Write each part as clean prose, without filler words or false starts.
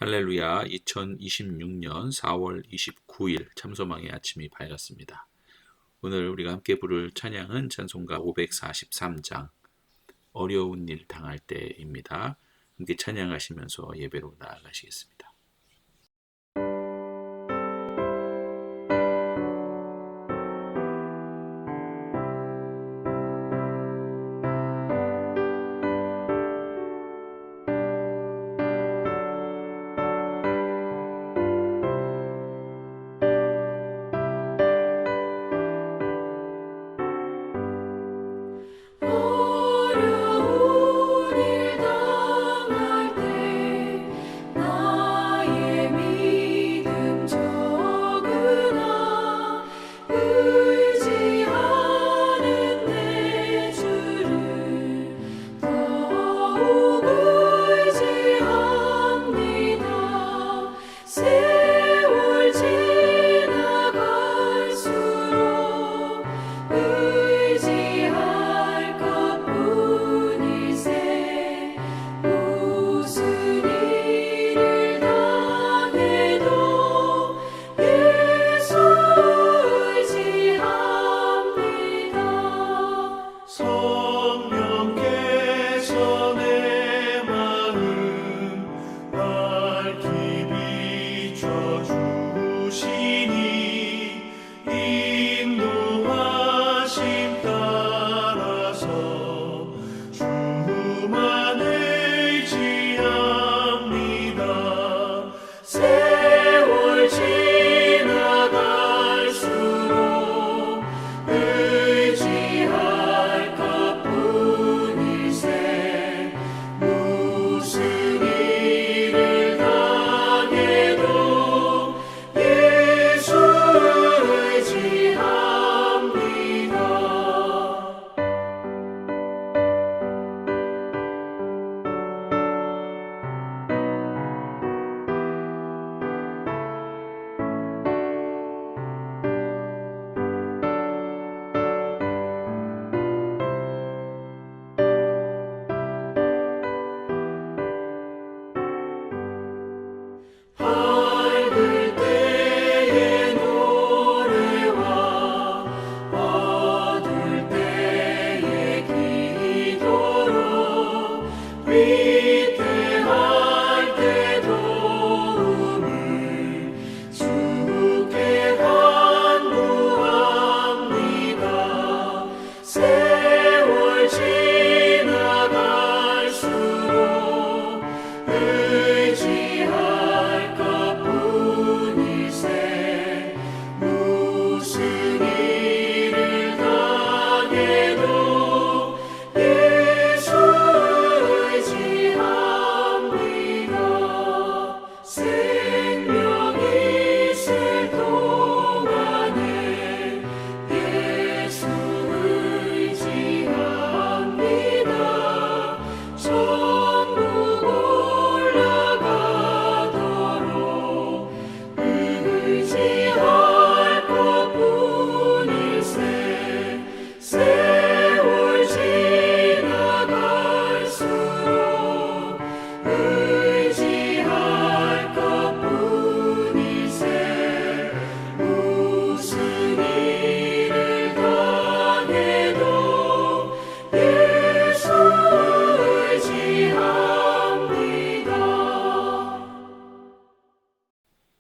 할렐루야. 2026년 4월 29일 참소망의 아침이 밝았습니다. 오늘 우리가 함께 부를 찬양은 찬송가 543장 어려운 일 당할 때입니다. 함께 찬양하시면서 예배로 나아가시겠습니다.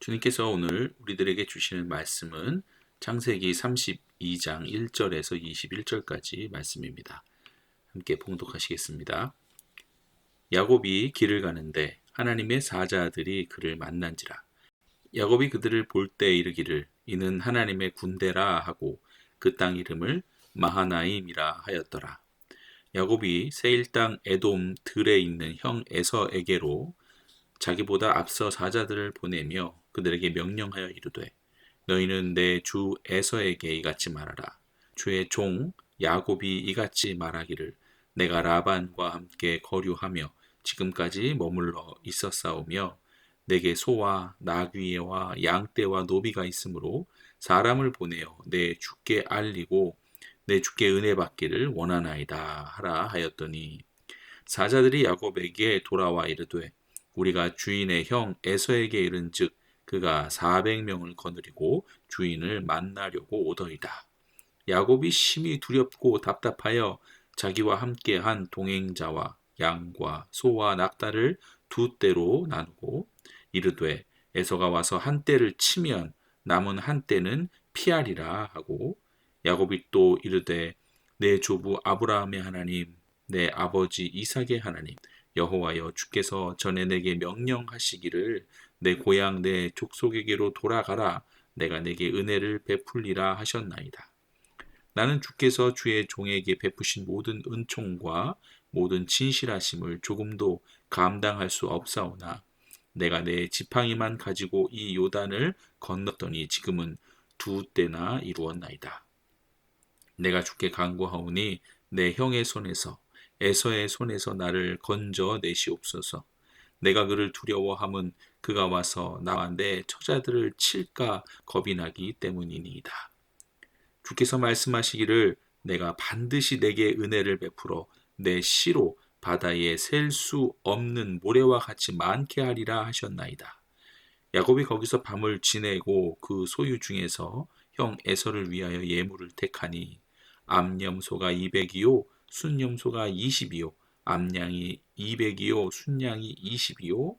주님께서 오늘 우리들에게 주시는 말씀은 창세기 32장 1절에서 21절까지 말씀입니다. 함께 봉독하시겠습니다. 야곱이 길을 가는데 하나님의 사자들이 그를 만난지라. 야곱이 그들을 볼 때 이르기를 이는 하나님의 군대라 하고 그 땅 이름을 마하나임이라 하였더라. 야곱이 세일 땅 에돔 들에 있는 형 에서에게로 자기보다 앞서 사자들을 보내며 그들에게 명령하여 이르되 너희는 내 주 에서에게 이같이 말하라. 주의 종 야곱이 이같이 말하기를 내가 라반과 함께 거류하며 지금까지 머물러 있었사오며 내게 소와 나귀와 양떼와 노비가 있으므로 사람을 보내어 내 주께 알리고 내 주께 은혜 받기를 원하나이다 하라 하였더니 사자들이 야곱에게 돌아와 이르되 우리가 주인의 형 에서에게 이른즉 그가 400명을 거느리고 주인을 만나려고 오더이다. 야곱이 심히 두렵고 답답하여 자기와 함께한 동행자와 양과 소와 낙타를 두 떼로 나누고 이르되 에서가 와서 한 떼를 치면 남은 한 떼는 피하리라 하고 야곱이 또 이르되 내 조부 아브라함의 하나님 내 아버지 이삭의 하나님 여호와여 주께서 전에 내게 명령하시기를 내 고향 내 족속에게로 돌아가라 내가 내게 은혜를 베풀리라 하셨나이다. 나는 주께서 주의 종에게 베푸신 모든 은총과 모든 진실하심을 조금도 감당할 수 없사오나 내가 내 지팡이만 가지고 이 요단을 건넜더니 지금은 두 때나 이루었나이다. 내가 주께 간구하오니 내 형의 손에서 에서의 손에서 나를 건져 내시옵소서. 내가 그를 두려워함은 그가 와서 나와 내 처자들을 칠까 겁이 나기 때문이니이다. 주께서 말씀하시기를 내가 반드시 내게 은혜를 베풀어 내 씨로 바다에 셀 수 없는 모래와 같이 많게 하리라 하셨나이다. 야곱이 거기서 밤을 지내고 그 소유 중에서 형 에서를 위하여 예물을 택하니 암염소가 200이요 순염소가 20이요 암양이 200이요 순양이 20이요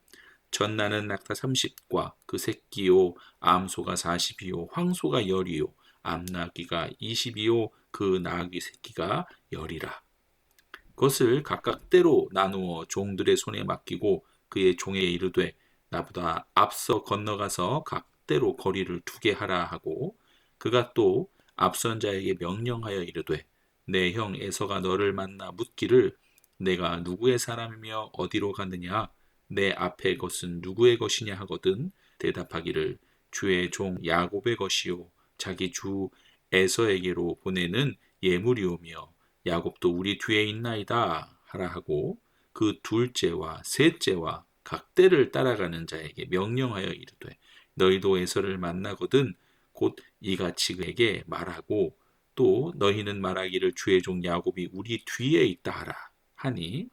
전나는 낙타 30과 그 새끼요 암소가 40이요 황소가 10이요 암나귀가 20이요 그 나귀 새끼가 10이라. 그것을 각각 때로 나누어 종들의 손에 맡기고 그의 종에 이르되 나보다 앞서 건너가서 각 때로 거리를 두게 하라 하고 그가 또 앞선 자에게 명령하여 이르되 내 형 에서가 너를 만나 묻기를 내가 누구의 사람이며 어디로 갔느냐 내 앞의 것은 누구의 것이냐 하거든 대답하기를 주의 종 야곱의 것이요 자기 주 에서에게로 보내는 예물이오며 야곱도 우리 뒤에 있나이다 하라 하고 그 둘째와 셋째와 각 때를 따라가는 자에게 명령하여 이르되 너희도 에서를 만나거든 곧 이같이 그에게 말하고 또 너희는 말하기를 주의 종 야곱이 우리 뒤에 있다 하라 하니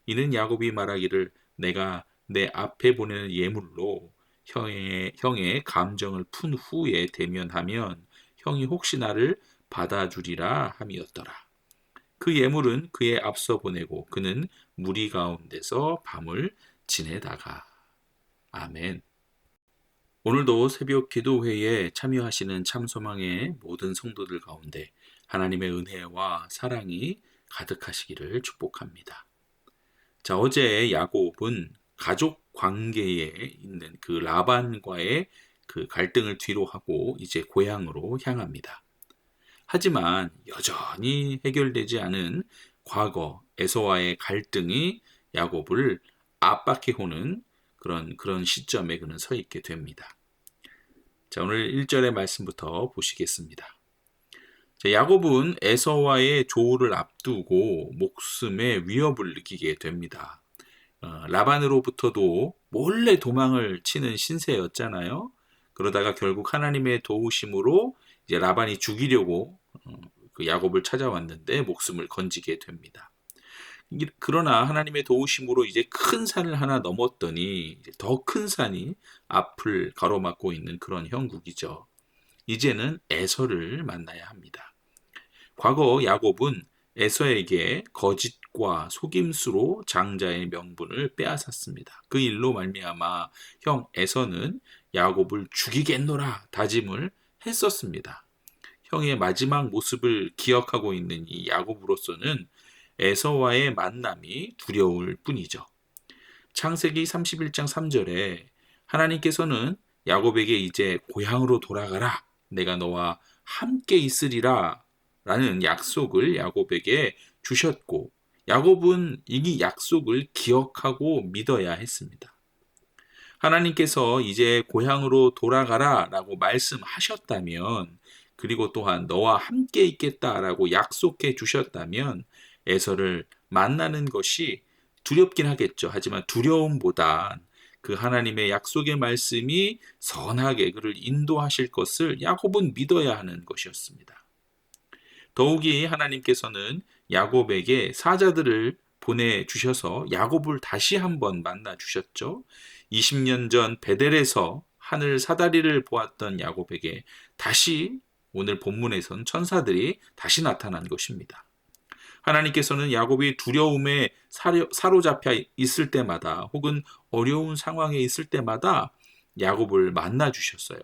이는 야곱이 말하기를 내가 내 앞에 보내는 예물로 형의 감정을 푼 후에 대면하면 형이 혹시 나를 받아주리라 함이었더라. 그 예물은 그의 앞서 보내고 그는 무리 가운데서 밤을 지내다가. 아멘. 오늘도 새벽 기도회에 참여하시는 참소망의 모든 성도들 가운데 하나님의 은혜와 사랑이 가득하시기를 축복합니다. 자, 어제 야곱은 가족 관계에 있는 그 라반과의 그 갈등을 뒤로 하고 이제 고향으로 향합니다. 하지만 여전히 해결되지 않은 과거 에서와의 갈등이 야곱을 압박해오는 그런 시점에 그는 서 있게 됩니다. 자, 오늘 1절의 말씀부터 보시겠습니다. 자, 야곱은 에서와의 조우를 앞두고 목숨의 위협을 느끼게 됩니다. 라반으로부터도 몰래 도망을 치는 신세였잖아요. 그러다가 결국 하나님의 도우심으로 이제 라반이 죽이려고 그 야곱을 찾아왔는데 목숨을 건지게 됩니다. 그러나 하나님의 도우심으로 이제 큰 산을 하나 넘었더니 더 큰 산이 앞을 가로막고 있는 그런 형국이죠. 이제는 에서를 만나야 합니다. 과거 야곱은 에서에게 거짓과 속임수로 장자의 명분을 빼앗았습니다. 그 일로 말미암아 형 에서는 야곱을 죽이겠노라 다짐을 했었습니다. 형의 마지막 모습을 기억하고 있는 이 야곱으로서는 에서와의 만남이 두려울 뿐이죠. 창세기 31장 3절에 하나님께서는 야곱에게 이제 고향으로 돌아가라 내가 너와 함께 있으리라 라는 약속을 야곱에게 주셨고 야곱은 이 약속을 기억하고 믿어야 했습니다. 하나님께서 이제 고향으로 돌아가라 라고 말씀하셨다면 그리고 또한 너와 함께 있겠다라고 약속해 주셨다면 에서를 만나는 것이 두렵긴 하겠죠. 하지만 두려움보단 그 하나님의 약속의 말씀이 선하게 그를 인도하실 것을 야곱은 믿어야 하는 것이었습니다. 더욱이 하나님께서는 야곱에게 사자들을 보내주셔서 야곱을 다시 한번 만나주셨죠. 20년 전 베델에서 하늘 사다리를 보았던 야곱에게 다시 오늘 본문에선 천사들이 다시 나타난 것입니다. 하나님께서는 야곱이 두려움에 사로잡혀 있을 때마다 혹은 어려운 상황에 있을 때마다 야곱을 만나주셨어요.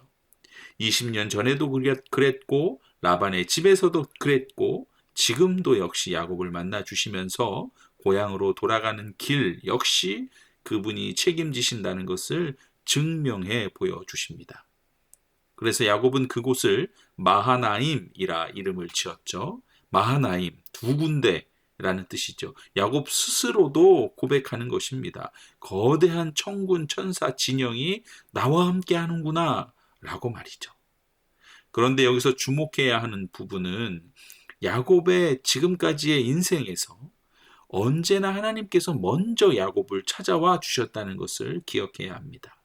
20년 전에도 그랬고 라반의 집에서도 그랬고 지금도 역시 야곱을 만나주시면서 고향으로 돌아가는 길 역시 그분이 책임지신다는 것을 증명해 보여주십니다. 그래서 야곱은 그곳을 마하나임이라 이름을 지었죠. 마하나임, 두 군데라는 뜻이죠. 야곱 스스로도 고백하는 것입니다. 거대한 천군 천사 진영이 나와 함께 하는구나 라고 말이죠. 그런데 여기서 주목해야 하는 부분은 야곱의 지금까지의 인생에서 언제나 하나님께서 먼저 야곱을 찾아와 주셨다는 것을 기억해야 합니다.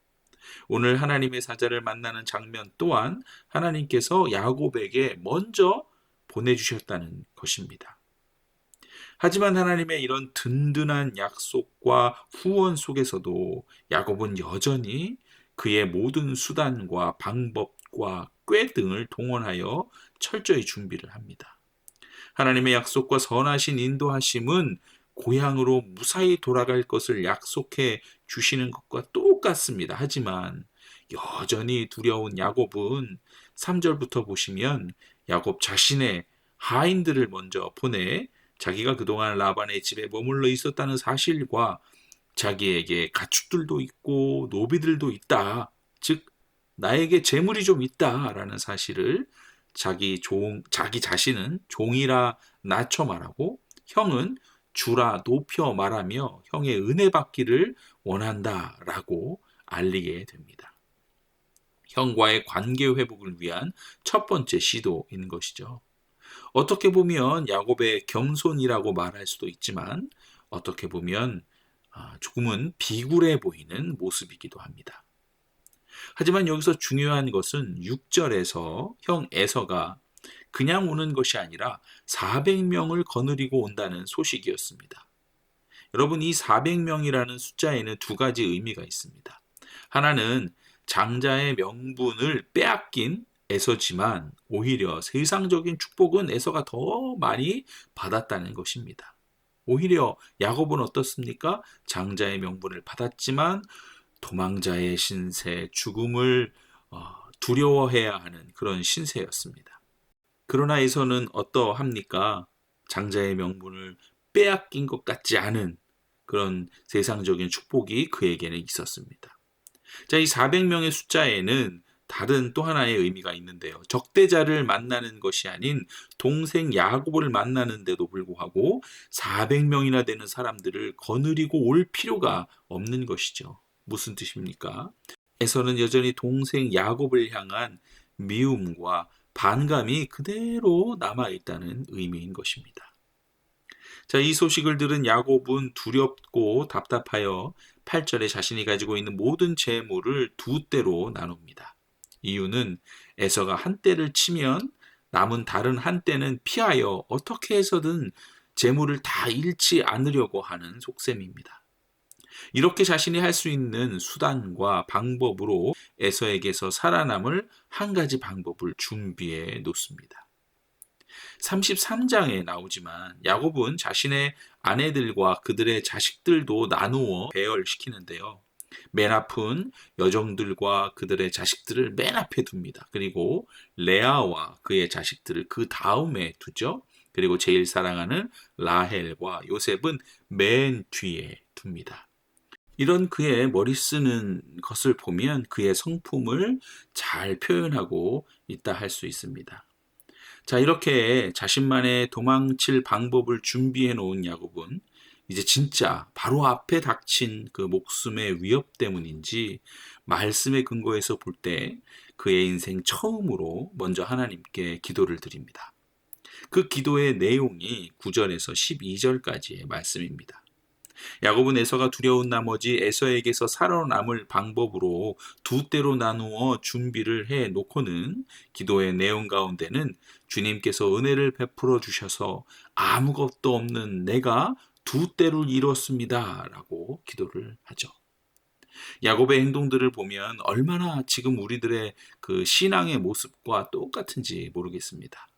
오늘 하나님의 사자를 만나는 장면 또한 하나님께서 야곱에게 먼저 보내주셨다는 것입니다. 하지만 하나님의 이런 든든한 약속과 후원 속에서도 야곱은 여전히 그의 모든 수단과 방법과 꾀 등을 동원하여 철저히 준비를 합니다. 하나님의 약속과 선하신 인도하심은 고향으로 무사히 돌아갈 것을 약속해 주시는 것과 똑같습니다. 하지만 여전히 두려운 야곱은 3절부터 보시면 야곱 자신의 하인들을 먼저 보내 자기가 그동안 라반의 집에 머물러 있었다는 사실과 자기에게 가축들도 있고 노비들도 있다. 즉 나에게 재물이 좀 있다라는 사실을 자기 자신은 종이라 낮춰 말하고 형은 주라 높여 말하며 형의 은혜 받기를 원한다라고 알리게 됩니다. 형과의 관계 회복을 위한 첫 번째 시도인 것이죠. 어떻게 보면 야곱의 겸손이라고 말할 수도 있지만 어떻게 보면 조금은 비굴해 보이는 모습이기도 합니다. 하지만 여기서 중요한 것은 6절에서 형 에서가 그냥 오는 것이 아니라 400명을 거느리고 온다는 소식이었습니다. 여러분, 이 400명이라는 숫자에는 두 가지 의미가 있습니다. 하나는 장자의 명분을 빼앗긴 에서지만 오히려 세상적인 축복은 에서가 더 많이 받았다는 것입니다. 오히려 야곱은 어떻습니까? 장자의 명분을 받았지만 도망자의 신세, 죽음을 두려워해야 하는 그런 신세였습니다. 그러나 에서는 어떠합니까? 장자의 명분을 빼앗긴 것 같지 않은 그런 세상적인 축복이 그에게는 있었습니다. 자, 이 400명의 숫자에는 다른 또 하나의 의미가 있는데요. 적대자를 만나는 것이 아닌 동생 야곱을 만나는데도 불구하고 400명이나 되는 사람들을 거느리고 올 필요가 없는 것이죠. 무슨 뜻입니까? 에서는 여전히 동생 야곱을 향한 미움과 반감이 그대로 남아있다는 의미인 것입니다. 자, 이 소식을 들은 야곱은 두렵고 답답하여 8절에 자신이 가지고 있는 모든 재물을 두 떼로 나눕니다. 이유는 에서가 한 떼를 치면 남은 다른 한 떼는 피하여 어떻게 해서든 재물을 다 잃지 않으려고 하는 속셈입니다. 이렇게 자신이 할 수 있는 수단과 방법으로 에서에게서 살아남을 한 가지 방법을 준비해 놓습니다. 33장에 나오지만 야곱은 자신의 아내들과 그들의 자식들도 나누어 배열시키는데요. 맨 앞은 여종들과 그들의 자식들을 맨 앞에 둡니다. 그리고 레아와 그의 자식들을 그 다음에 두죠. 그리고 제일 사랑하는 라헬과 요셉은 맨 뒤에 둡니다. 이런 그의 머리 쓰는 것을 보면 그의 성품을 잘 표현하고 있다 할 수 있습니다. 자, 이렇게 자신만의 도망칠 방법을 준비해 놓은 야곱은 이제 진짜 바로 앞에 닥친 그 목숨의 위협 때문인지 말씀의 근거에서 볼 때 그의 인생 처음으로 먼저 하나님께 기도를 드립니다. 그 기도의 내용이 9절에서 12절까지의 말씀입니다. 야곱은 에서가 두려운 나머지 에서에게서 살아남을 방법으로 두 떼로 나누어 준비를 해 놓고는 기도의 내용 가운데는 주님께서 은혜를 베풀어 주셔서 아무것도 없는 내가 두 때를 이뤘습니다 라고 기도를 하죠. 야곱의 행동들을 보면 얼마나 지금 우리들의 그 신앙의 모습과 똑같은지 모르겠습니다.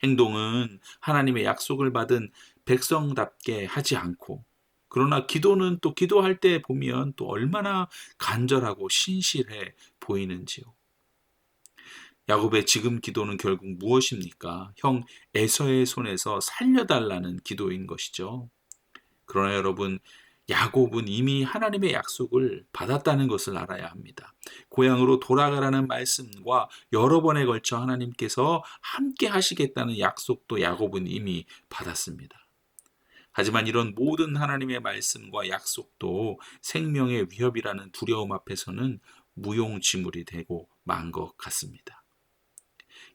행동은 하나님의 약속을 받은 백성답게 하지 않고, 그러나 기도는 또 기도할 때 보면 또 얼마나 간절하고 신실해 보이는지요. 야곱의 지금 기도는 결국 무엇입니까? 형 에서의 손에서 살려달라는 기도인 것이죠. 그러나 여러분, 야곱은 이미 하나님의 약속을 받았다는 것을 알아야 합니다. 고향으로 돌아가라는 말씀과 여러 번에 걸쳐 하나님께서 함께 하시겠다는 약속도 야곱은 이미 받았습니다. 하지만 이런 모든 하나님의 말씀과 약속도 생명의 위협이라는 두려움 앞에서는 무용지물이 되고 만 것 같습니다.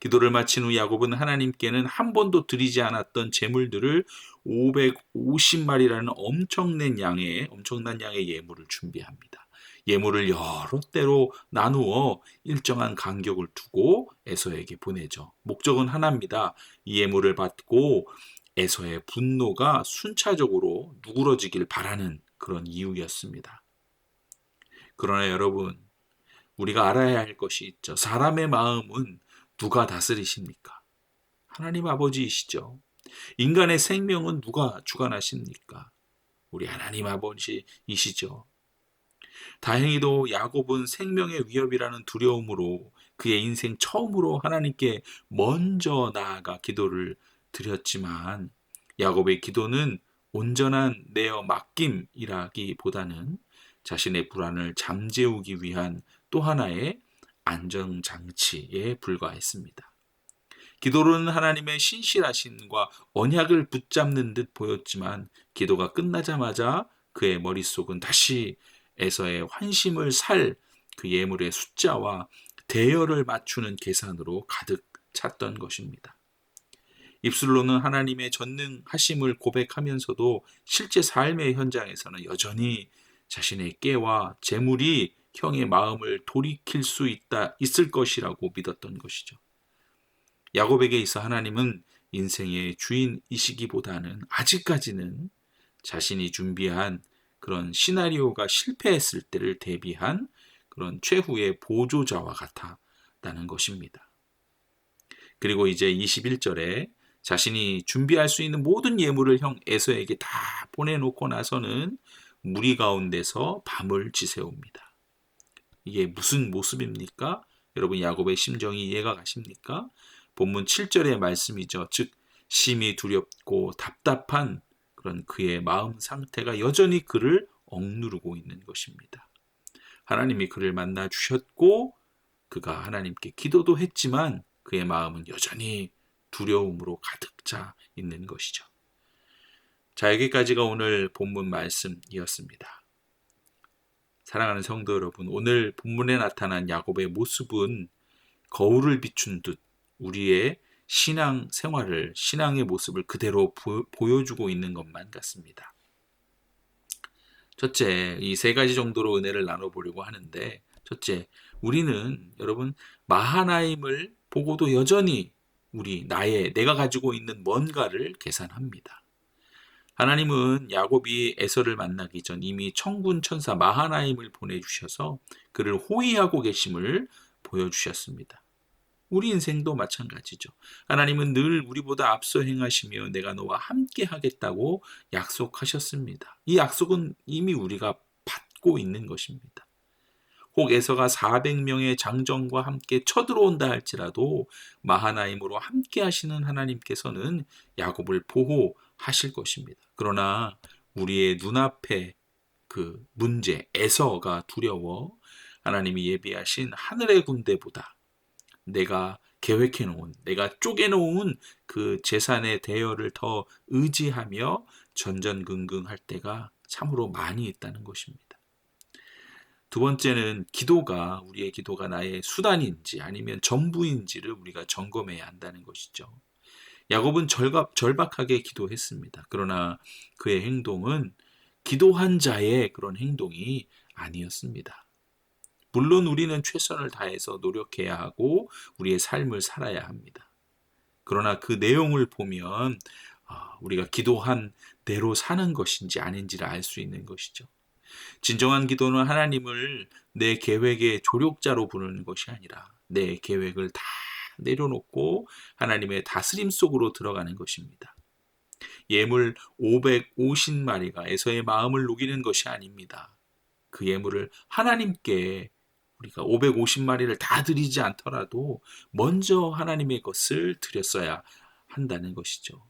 기도를 마친 후 야곱은 하나님께는 한 번도 드리지 않았던 제물들을 550마리라는 엄청난 양의 예물을 준비합니다. 예물을 여러 때로 나누어 일정한 간격을 두고 에서에게 보내죠. 목적은 하나입니다. 이 예물을 받고 에서의 분노가 순차적으로 누그러지길 바라는 그런 이유였습니다. 그러나 여러분, 우리가 알아야 할 것이 있죠. 사람의 마음은 누가 다스리십니까? 하나님 아버지이시죠. 인간의 생명은 누가 주관하십니까? 우리 하나님 아버지이시죠. 다행히도 야곱은 생명의 위협이라는 두려움으로 그의 인생 처음으로 하나님께 먼저 나아가 기도를 드렸지만, 야곱의 기도는 온전한 내어 맡김이라기보다는 자신의 불안을 잠재우기 위한 또 하나의 안정장치에 불과했습니다. 기도로는 하나님의 신실하심과 언약을 붙잡는 듯 보였지만, 기도가 끝나자마자 그의 머릿속은 다시 에서의 환심을 살 그 예물의 숫자와 대여를 맞추는 계산으로 가득 찼던 것입니다. 입술로는 하나님의 전능하심을 고백하면서도 실제 삶의 현장에서는 여전히 자신의 깨와 재물이 형의 마음을 돌이킬 수 있을 것이라고 믿었던 것이죠. 야곱에게 있어 하나님은 인생의 주인이시기보다는 아직까지는 자신이 준비한 그런 시나리오가 실패했을 때를 대비한 그런 최후의 보조자와 같았다는 것입니다. 그리고 이제 21절에 자신이 준비할 수 있는 모든 예물을 형 에서에게 다 보내놓고 나서는 무리 가운데서 밤을 지새웁니다. 이게 무슨 모습입니까? 여러분, 야곱의 심정이 이해가 가십니까? 본문 7절의 말씀이죠. 즉 심히 두렵고 답답한 그런 그의 마음 상태가 여전히 그를 억누르고 있는 것입니다. 하나님이 그를 만나 주셨고 그가 하나님께 기도도 했지만 그의 마음은 여전히 두려움으로 가득 차 있는 것이죠. 자, 여기까지가 오늘 본문 말씀이었습니다. 사랑하는 성도 여러분, 오늘 본문에 나타난 야곱의 모습은 거울을 비춘 듯 우리의 신앙 생활을, 신앙의 모습을 그대로 보여주고 있는 것만 같습니다. 첫째, 이 세 가지 정도로 은혜를 나눠보려고 하는데, 첫째, 우리는 여러분 마하나임을 보고도 여전히 내가 가지고 있는 뭔가를 계산합니다. 하나님은 야곱이 에서를 만나기 전 이미 천군 천사 마하나임을 보내주셔서 그를 호위하고 계심을 보여주셨습니다. 우리 인생도 마찬가지죠. 하나님은 늘 우리보다 앞서 행하시며 내가 너와 함께 하겠다고 약속하셨습니다. 이 약속은 이미 우리가 받고 있는 것입니다. 혹 에서가 400명의 장정과 함께 쳐들어온다 할지라도 마하나임으로 함께 하시는 하나님께서는 야곱을 보호하실 것입니다. 그러나 우리의 눈앞에 그 문제, 에서가 두려워 하나님이 예비하신 하늘의 군대보다 내가 계획해놓은, 내가 쪼개놓은 그 재산의 대여를 더 의지하며 전전긍긍할 때가 참으로 많이 있다는 것입니다. 두 번째는 우리의 기도가 나의 수단인지 아니면 전부인지를 우리가 점검해야 한다는 것이죠. 야곱은 절박하게 기도했습니다. 그러나 그의 행동은 기도한 자의 그런 행동이 아니었습니다. 물론 우리는 최선을 다해서 노력해야 하고 우리의 삶을 살아야 합니다. 그러나 그 내용을 보면 우리가 기도한 대로 사는 것인지 아닌지를 알 수 있는 것이죠. 진정한 기도는 하나님을 내 계획의 조력자로 부르는 것이 아니라 내 계획을 다 내려놓고 하나님의 다스림 속으로 들어가는 것입니다. 예물 550마리가 에서의 마음을 녹이는 것이 아닙니다. 그 예물을 하나님께 우리가 550마리를 다 드리지 않더라도 먼저 하나님의 것을 드렸어야 한다는 것이죠.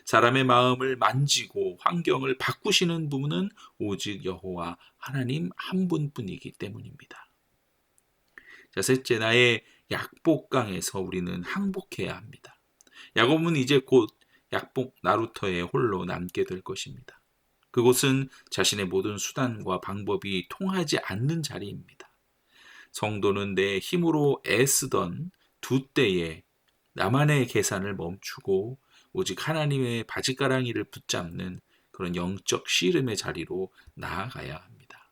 사람의 마음을 만지고 환경을 바꾸시는 분은 오직 여호와 하나님 한 분뿐이기 때문입니다. 자, 셋째, 나의 약복강에서 우리는 항복해야 합니다. 야곱은 이제 곧 약복 나루터에 홀로 남게 될 것입니다. 그곳은 자신의 모든 수단과 방법이 통하지 않는 자리입니다. 성도는 내 힘으로 애쓰던 두 때에 나만의 계산을 멈추고 오직 하나님의 바짓가랑이를 붙잡는 그런 영적 씨름의 자리로 나아가야 합니다.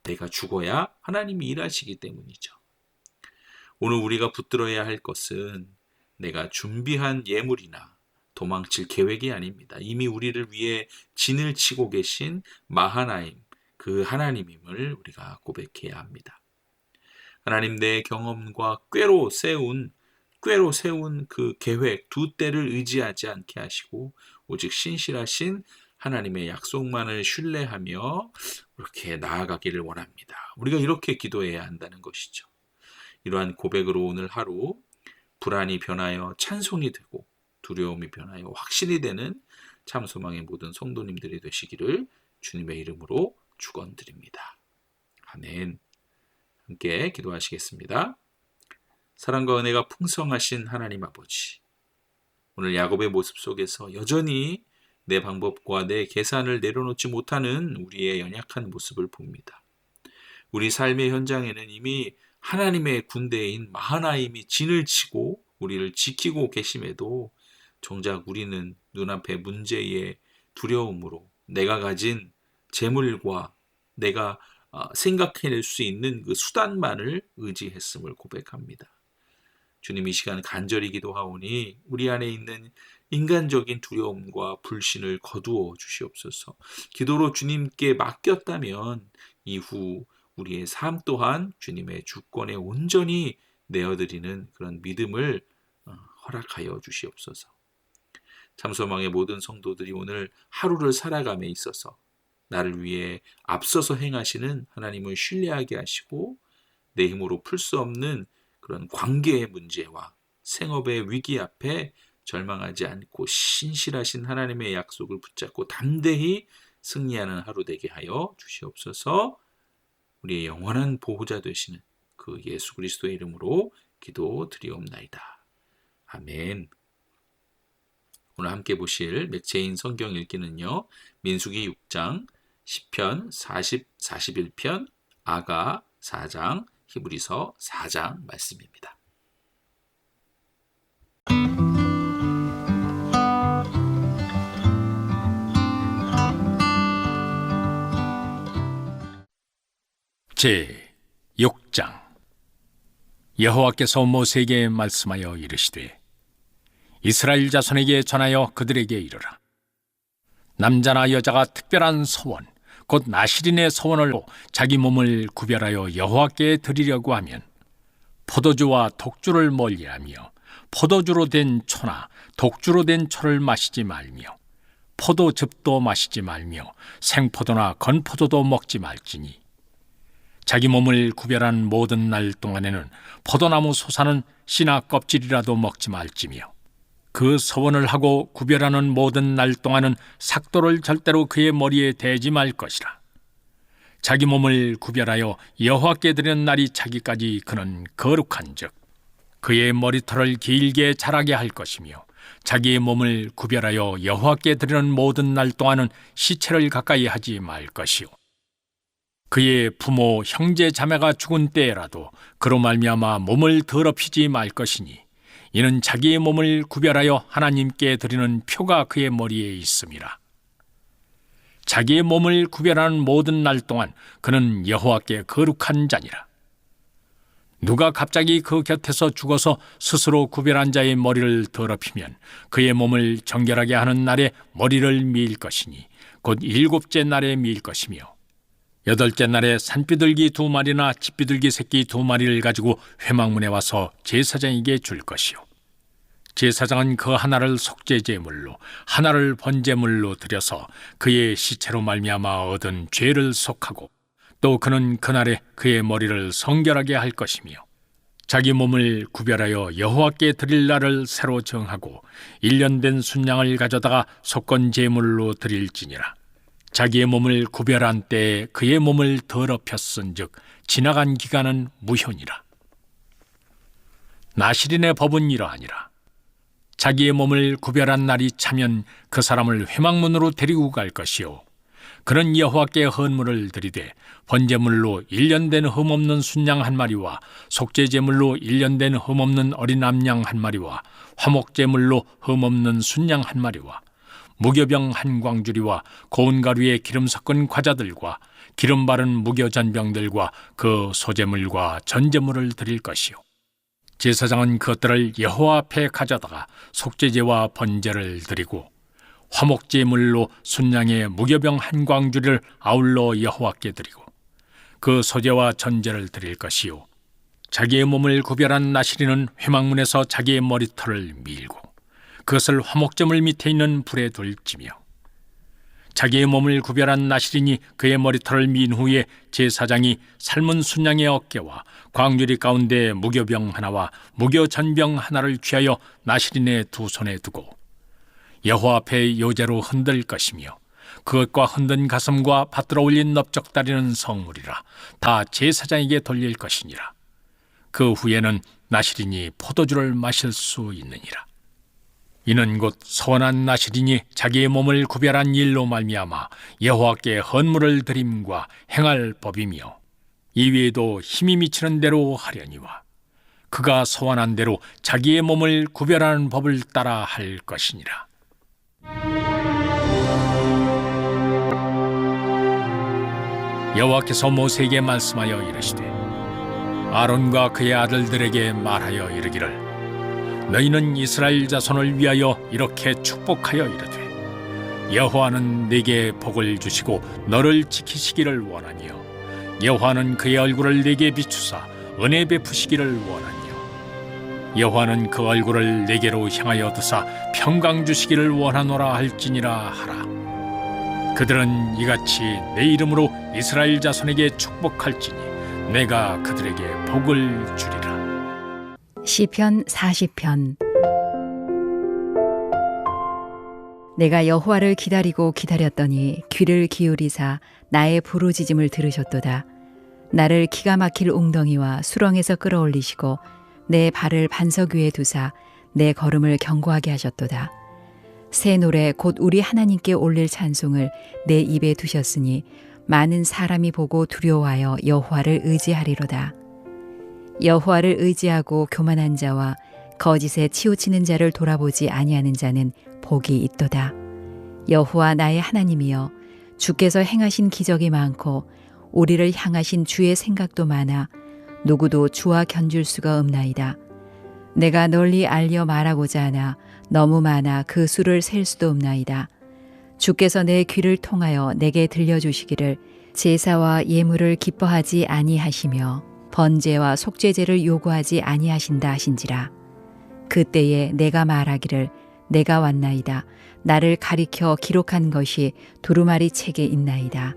내가 죽어야 하나님이 일하시기 때문이죠. 오늘 우리가 붙들어야 할 것은 내가 준비한 예물이나 도망칠 계획이 아닙니다. 이미 우리를 위해 진을 치고 계신 마하나임, 그 하나님임을 우리가 고백해야 합니다. 하나님, 내 경험과 꾀로 세운 그 계획 두 때를 의지하지 않게 하시고 오직 신실하신 하나님의 약속만을 신뢰하며 이렇게 나아가기를 원합니다. 우리가 이렇게 기도해야 한다는 것이죠. 이러한 고백으로 오늘 하루 불안이 변하여 찬송이 되고 두려움이 변하여 확신이 되는 참소망의 모든 성도님들이 되시기를 주님의 이름으로 축원드립니다. 아멘. 함께 기도하시겠습니다. 사랑과 은혜가 풍성하신 하나님 아버지, 오늘 야곱의 모습 속에서 여전히 내 방법과 내 계산을 내려놓지 못하는 우리의 연약한 모습을 봅니다. 우리 삶의 현장에는 이미 하나님의 군대인 마하나임이 진을 치고 우리를 지키고 계심에도 정작 우리는 눈앞의 문제의 두려움으로 내가 가진 재물과 내가 생각해낼 수 있는 그 수단만을 의지했음을 고백합니다. 주님, 이 시간 간절히 기도하오니 우리 안에 있는 인간적인 두려움과 불신을 거두어 주시옵소서. 기도로 주님께 맡겼다면 이후 우리의 삶 또한 주님의 주권에 온전히 내어드리는 그런 믿음을 허락하여 주시옵소서. 참소망의 모든 성도들이 오늘 하루를 살아감에 있어서 나를 위해 앞서서 행하시는 하나님을 신뢰하게 하시고 내 힘으로 풀 수 없는 그런 관계의 문제와 생업의 위기 앞에 절망하지 않고 신실하신 하나님의 약속을 붙잡고 담대히 승리하는 하루 되게 하여 주시옵소서. 우리의 영원한 보호자 되시는 그 예수 그리스도의 이름으로 기도드리옵나이다. 아멘. 오늘 함께 보실 매체인 성경 읽기는요, 민수기 6장, 시편 40, 41편, 아가 4장, 히브리서 4장 말씀입니다. 제 6장. 여호와께서 모세에게 말씀하여 이르시되 이스라엘 자손에게 전하여 그들에게 이르라. 남자나 여자가 특별한 서원 곧 나실인의 서원을 자기 몸을 구별하여 여호와께 드리려고 하면 포도주와 독주를 멀리하며 포도주로 된 초나 독주로 된 초를 마시지 말며 포도즙도 마시지 말며 생포도나 건포도도 먹지 말지니 자기 몸을 구별한 모든 날 동안에는 포도나무 솟아는 씨나 껍질이라도 먹지 말지며 그 서원을 하고 구별하는 모든 날 동안은 삭도를 절대로 그의 머리에 대지 말 것이라. 자기 몸을 구별하여 여호와께 드리는 날이 차기까지 그는 거룩한즉 그의 머리털을 길게 자라게 할 것이며 자기의 몸을 구별하여 여호와께 드리는 모든 날 동안은 시체를 가까이 하지 말 것이요 그의 부모 형제 자매가 죽은 때에라도 그로 말미암아 몸을 더럽히지 말 것이니 이는 자기의 몸을 구별하여 하나님께 드리는 표가 그의 머리에 있음이라. 자기의 몸을 구별하는 모든 날 동안 그는 여호와께 거룩한 자니라. 누가 갑자기 그 곁에서 죽어서 스스로 구별한 자의 머리를 더럽히면 그의 몸을 정결하게 하는 날에 머리를 미일 것이니 곧 7째 날에 미일 것이며 8째 날에 산비둘기 2마리나 집비둘기 새끼 2마리를 가지고 회막문에 와서 제사장에게 줄 것이요 제사장은 그 하나를 속죄제물로 하나를 번제물로 드려서 그의 시체로 말미암아 얻은 죄를 속하고 또 그는 그날에 그의 머리를 성결하게 할 것이며 자기 몸을 구별하여 여호와께 드릴 날을 새로 정하고 1년 된 순양을 가져다가 속건 제물로 드릴지니라. 자기의 몸을 구별한 때에 그의 몸을 더럽혔은즉 지나간 기간은 무효니라. 나실인의 법은 이러하니라. 자기의 몸을 구별한 날이 차면 그 사람을 회막문으로 데리고 갈 것이요 그는 여호와께 헌물을 드리되 번제물로 1년 된 흠없는 순양 1마리와 속죄제물로 1년 된 흠없는 어린 암양 1마리와 화목제물로 흠없는 순양 1마리와 무교병 1광주리와 고운 가루에 기름 섞은 과자들과 기름 바른 무교전병들과 그 소제물과 전제물을 드릴 것이요 제사장은 그것들을 여호와 앞에 가져다가 속죄제와 번제를 드리고 화목제물로 순양의 무교병 1광주리를 아울러 여호와께 드리고 그 소제와 전제를 드릴 것이요 자기의 몸을 구별한 나실인은 회막문에서 자기의 머리털을 밀고 그것을 화목제물 밑에 있는 불에 둘지며 자기의 몸을 구별한 나실인이 그의 머리털을 민 후에 제사장이 삶은 순양의 어깨와 광주리 가운데 무교병 하나와 무교전병 하나를 취하여 나실인의 2손에 두고 여호와 앞에 요제로 흔들 것이며 그것과 흔든 가슴과 받들어 올린 넓적다리는 성물이라 다 제사장에게 돌릴 것이니라. 그 후에는 나실인이 포도주를 마실 수 있느니라. 이는 곧 서원한 나실인이 자기의 몸을 구별한 일로 말미암아 여호와께 헌물을 드림과 행할 법이며 이외에도 힘이 미치는 대로 하려니와 그가 서원한 대로 자기의 몸을 구별하는 법을 따라 할 것이니라. 여호와께서 모세에게 말씀하여 이르시되 아론과 그의 아들들에게 말하여 이르기를 너희는 이스라엘 자손을 위하여 이렇게 축복하여 이르되 여호와는 네게 복을 주시고 너를 지키시기를 원하니요 여호와는 그의 얼굴을 네게 비추사 은혜 베푸시기를 원하니요 여호와는 그 얼굴을 네게로 향하여 드사 평강 주시기를 원하노라 할지니라 하라. 그들은 이같이 내 이름으로 이스라엘 자손에게 축복할지니 내가 그들에게 복을 주리라. 시편 40편. 내가 여호와를 기다리고 기다렸더니 귀를 기울이사 나의 부르짖음을 들으셨도다. 나를 기가 막힐 웅덩이와 수렁에서 끌어올리시고 내 발을 반석 위에 두사 내 걸음을 견고하게 하셨도다. 새 노래 곧 우리 하나님께 올릴 찬송을 내 입에 두셨으니 많은 사람이 보고 두려워하여 여호와를 의지하리로다. 여호와를 의지하고 교만한 자와 거짓에 치우치는 자를 돌아보지 아니하는 자는 복이 있도다. 여호와 나의 하나님이여 주께서 행하신 기적이 많고 우리를 향하신 주의 생각도 많아 누구도 주와 견줄 수가 없나이다. 내가 널리 알려 말하고자 하나 너무 많아 그 수를 셀 수도 없나이다. 주께서 내 귀를 통하여 내게 들려주시기를 제사와 예물을 기뻐하지 아니하시며 번제와 속죄제를 요구하지 아니하신다 하신지라. 그때에 내가 말하기를 내가 왔나이다. 나를 가리켜 기록한 것이 두루마리 책에 있나이다.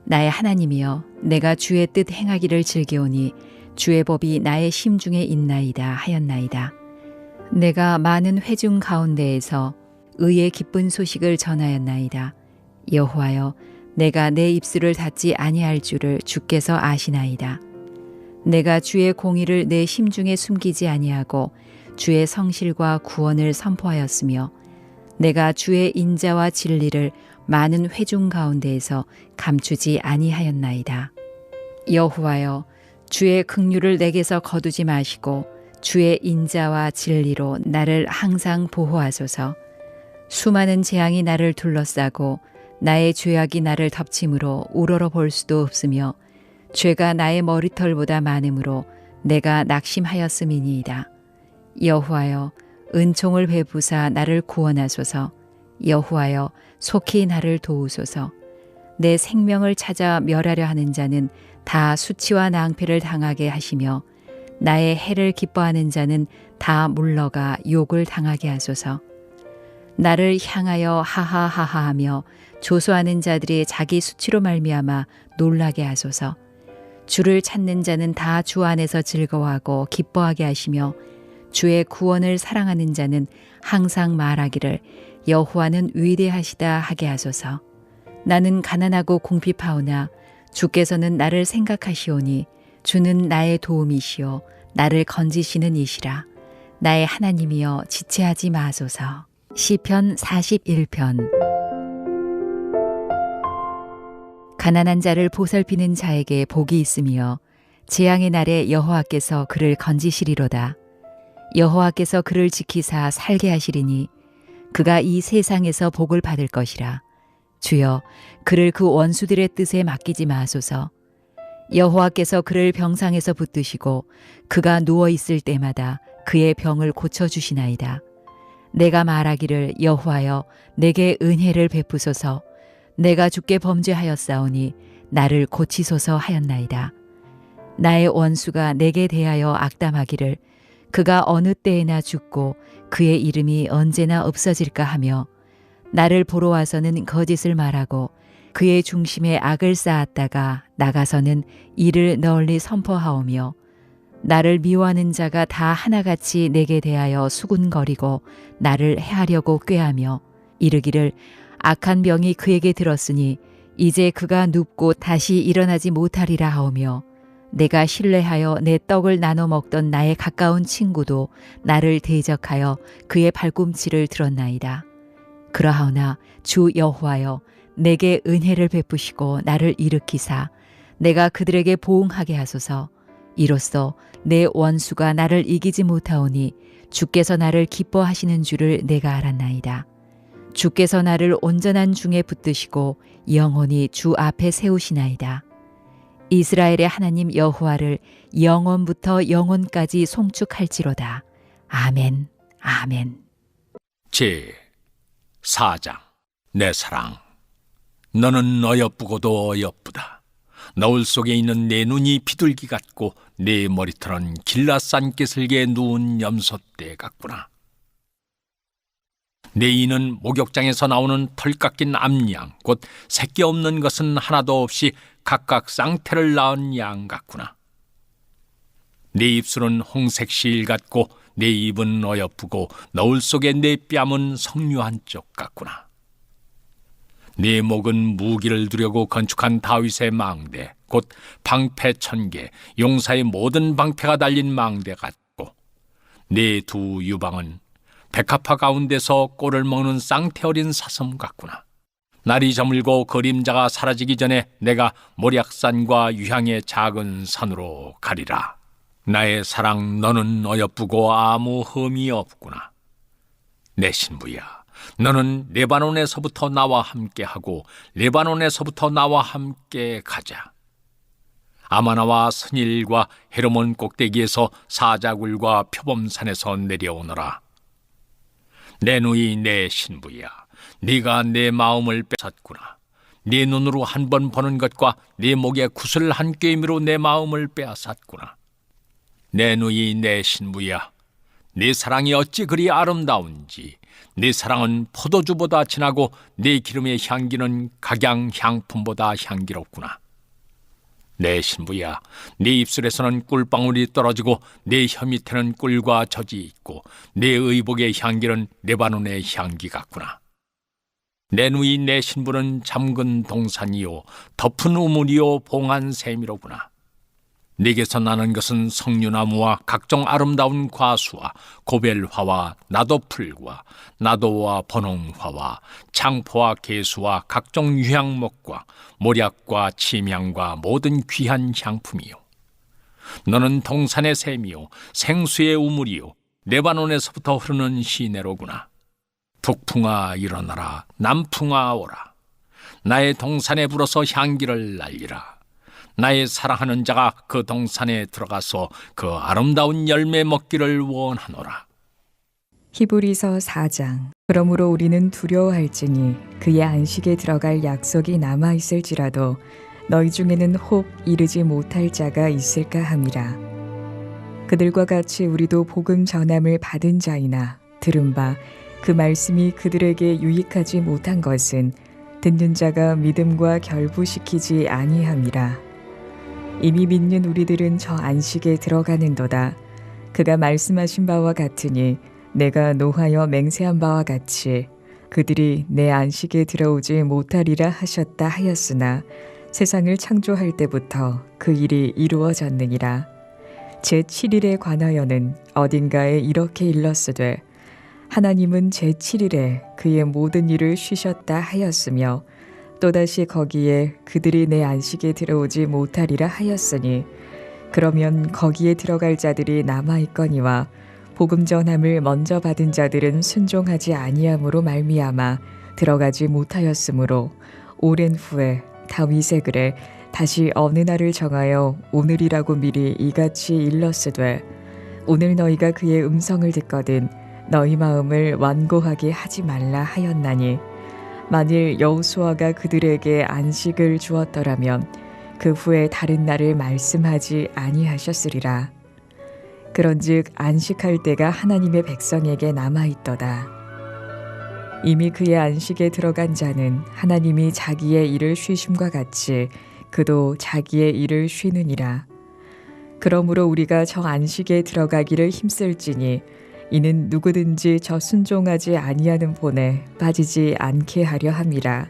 나의 하나님이여 내가 주의 뜻 행하기를 즐겨오니 주의 법이 나의 심중에 있나이다 하였나이다. 내가 많은 회중 가운데에서 의의 기쁜 소식을 전하였나이다. 여호와여 내가 내 입술을 닫지 아니할 줄을 주께서 아시나이다. 내가 주의 공의를 내 심중에 숨기지 아니하고 주의 성실과 구원을 선포하였으며 내가 주의 인자와 진리를 많은 회중 가운데에서 감추지 아니하였나이다. 여호와여 주의 긍휼을 내게서 거두지 마시고 주의 인자와 진리로 나를 항상 보호하소서. 수많은 재앙이 나를 둘러싸고 나의 죄악이 나를 덮침으로 우러러 볼 수도 없으며 죄가 나의 머리털보다 많으므로 내가 낙심하였음이니이다. 여호와여, 은총을 베푸사 나를 구원하소서. 여호와여, 속히 나를 도우소서. 내 생명을 찾아 멸하려 하는 자는 다 수치와 낭패를 당하게 하시며 나의 해를 기뻐하는 자는 다 물러가 욕을 당하게 하소서. 나를 향하여 하하하하하며 조소하는 자들이 자기 수치로 말미암아 놀라게 하소서. 주를 찾는 자는 다 주 안에서 즐거워하고 기뻐하게 하시며 주의 구원을 사랑하는 자는 항상 말하기를 여호와는 위대하시다 하게 하소서. 나는 가난하고 궁핍하오나 주께서는 나를 생각하시오니 주는 나의 도움이시오 나를 건지시는 이시라. 나의 하나님이여 지체하지 마소서. 시편 41편. 가난한 자를 보살피는 자에게 복이 있으며 재앙의 날에 여호와께서 그를 건지시리로다. 여호와께서 그를 지키사 살게 하시리니 그가 이 세상에서 복을 받을 것이라. 주여, 그를 그 원수들의 뜻에 맡기지 마소서. 여호와께서 그를 병상에서 붙드시고 그가 누워 있을 때마다 그의 병을 고쳐 주시나이다. 내가 말하기를 여호와여, 내게 은혜를 베푸소서. 내가 주께 범죄하였사오니 나를 고치소서 하였나이다. 나의 원수가 내게 대하여 악담하기를 그가 어느 때에나 죽고 그의 이름이 언제나 없어질까 하며 나를 보러 와서는 거짓을 말하고 그의 중심에 악을 쌓았다가 나가서는 이를 널리 선포하오며 나를 미워하는 자가 다 하나같이 내게 대하여 수군거리고 나를 해하려고 꾀하며 이르기를 악한 병이 그에게 들었으니 이제 그가 눕고 다시 일어나지 못하리라 하오며 내가 신뢰하여 내 떡을 나눠 먹던 나의 가까운 친구도 나를 대적하여 그의 발꿈치를 들었나이다. 그러하오나 주 여호와여, 내게 은혜를 베푸시고 나를 일으키사 내가 그들에게 보응하게 하소서. 이로써 내 원수가 나를 이기지 못하오니 주께서 나를 기뻐하시는 줄을 내가 알았나이다. 주께서 나를 온전한 중에 붙드시고 영원히 주 앞에 세우시나이다. 이스라엘의 하나님 여호와를 영원부터 영원까지 송축할지로다. 아멘, 아멘. 제 4장. 내 사랑, 너는 어여쁘고도 어여쁘다. 너울 속에 있는 내 눈이 비둘기 같고 내 머리털은 길라산 깨슬개에 누운 염소떼 같구나. 내 이는 목욕장에서 나오는 털 깎인 암양, 곧 새끼 없는 것은 하나도 없이 각각 쌍태를 낳은 양 같구나. 내 입술은 홍색 시일 같고 내 입은 어여쁘고 너울 속에 내 뺨은 석류한 쪽 같구나. 네 목은 무기를 두려고 건축한 다윗의 망대, 곧 방패 1000개, 용사의 모든 방패가 달린 망대 같고 네 두 유방은 백합화 가운데서 꼴을 먹는 쌍태 어린 사슴 같구나. 날이 저물고 그림자가 사라지기 전에 내가 모략산과 유향의 작은 산으로 가리라. 나의 사랑, 너는 어여쁘고 아무 흠이 없구나. 내 신부야, 너는 레바논에서부터 나와 함께하고 레바논에서부터 나와 함께 가자. 아마나와 스닐과 헤르몬 꼭대기에서 사자굴과 표범산에서 내려오너라. 내 누이 내 신부야, 네가 내 마음을 뺏었구나. 네 눈으로 한 번 보는 것과 네 목에 구슬 한 꿰미로 내 마음을 빼앗았구나. 내 누이 내 신부야, 네 사랑이 어찌 그리 아름다운지. 네 사랑은 포도주보다 진하고 네 기름의 향기는 각양 향품보다 향기롭구나. 내 신부야, 네 입술에서는 꿀방울이 떨어지고 네 혀 밑에는 꿀과 젖이 있고 네 의복의 향기는 레바논의 향기 같구나. 내 누이 내 신부는 잠근 동산이요 덮은 우물이요 봉한 샘이로구나. 네게서 나는 것은 석류나무와 각종 아름다운 과수와 고벨화와 나도풀과 나도와 번홍화와 창포와 개수와 각종 유향목과 모략과 침향과 모든 귀한 향품이요. 너는 동산의 샘이요 생수의 우물이요 레바논에서부터 흐르는 시내로구나. 북풍아 일어나라, 남풍아 오라. 나의 동산에 불어서 향기를 날리라. 나의 사랑하는 자가 그 동산에 들어가서 그 아름다운 열매 먹기를 원하노라. 히브리서 4장. 그러므로 우리는 두려워할지니 그의 안식에 들어갈 약속이 남아 있을지라도 너희 중에는 혹 이르지 못할 자가 있을까 함이라. 그들과 같이 우리도 복음 전함을 받은 자이나 들은 바 그 말씀이 그들에게 유익하지 못한 것은 듣는 자가 믿음과 결부시키지 아니함이라. 이미 믿는 우리들은 저 안식에 들어가는도다. 그가 말씀하신 바와 같으니 내가 노하여 맹세한 바와 같이 그들이 내 안식에 들어오지 못하리라 하셨다 하였으나 세상을 창조할 때부터 그 일이 이루어졌느니라. 제7일에 관하여는 어딘가에 이렇게 일렀으되 하나님은 제7일에 그의 모든 일을 쉬셨다 하였으며 또다시 거기에 그들이 내 안식에 들어오지 못하리라 하였으니 그러면 거기에 들어갈 자들이 남아있거니와 복음 전함을 먼저 받은 자들은 순종하지 아니함으로 말미암아 들어가지 못하였으므로 오랜 후에 다윗의 글에 다시 어느 날을 정하여 오늘이라고 미리 이같이 일렀으되 오늘 너희가 그의 음성을 듣거든 너희 마음을 완고하게 하지 말라 하였나니 만일 여호수아가 그들에게 안식을 주었더라면 그 후에 다른 날을 말씀하지 아니하셨으리라. 그런즉 안식할 때가 하나님의 백성에게 남아있도다. 이미 그의 안식에 들어간 자는 하나님이 자기의 일을 쉬심과 같이 그도 자기의 일을 쉬느니라. 그러므로 우리가 저 안식에 들어가기를 힘쓸지니 이는 누구든지 저 순종하지 아니하는 본에 빠지지 않게 하려 함이라.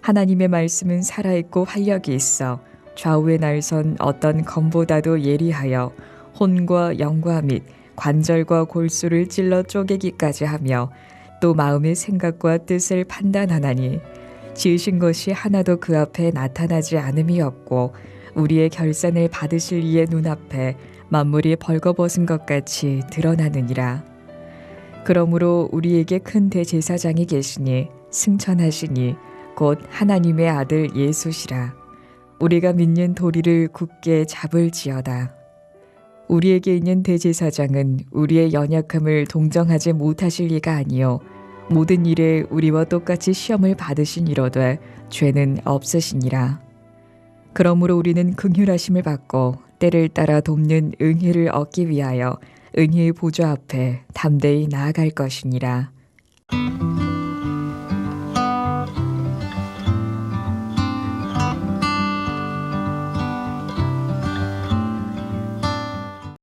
하나님의 말씀은 살아있고 활력이 있어 좌우에 날선 어떤 검보다도 예리하여 혼과 영과 및 관절과 골수를 찔러 쪼개기까지 하며 또 마음의 생각과 뜻을 판단하나니 지으신 것이 하나도 그 앞에 나타나지 않음이 없고 우리의 결산을 받으실 이의 눈앞에 만물이 벌거벗은 것 같이 드러나느니라. 그러므로 우리에게 큰 대제사장이 계시니 승천하시니 곧 하나님의 아들 예수시라. 우리가 믿는 도리를 굳게 잡을지어다. 우리에게 있는 대제사장은 우리의 연약함을 동정하지 못하실 리가 아니요 모든 일에 우리와 똑같이 시험을 받으신 이로되 죄는 없으시니라. 그러므로 우리는 긍휼하심을 받고 때를 따라 돕는 은혜를 얻기 위하여 은혜의 보좌 앞에 담대히 나아갈 것이니라.